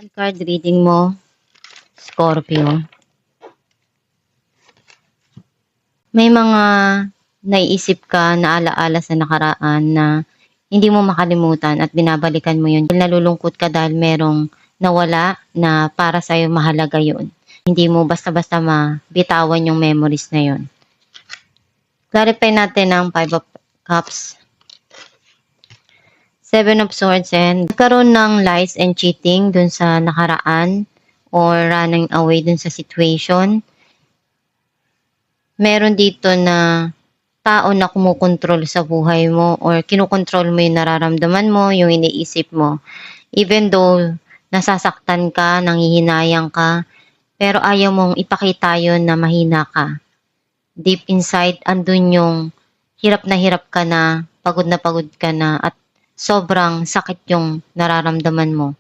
Ang card reading mo, Scorpio. May mga naiisip ka na alaala sa nakaraan na hindi mo makalimutan at binabalikan mo yun. Nalulungkot ka dahil merong nawala na para sa'yo mahalaga yun. Hindi mo basta-basta mabitawan yung memories na yun. Clarify natin ang 5 of Cups. 7 of Swords and nagkaroon ng lies and cheating dun sa nakaraan or running away dun sa situation. Meron dito na tao na kumukontrol sa buhay mo or kinukontrol mo yung nararamdaman mo, yung iniisip mo. Even though nasasaktan ka, nanghihinayang ka, pero ayaw mong ipakita yun na mahina ka. Deep inside, andun yung hirap ka na pagod ka na at sobrang sakit yung nararamdaman mo.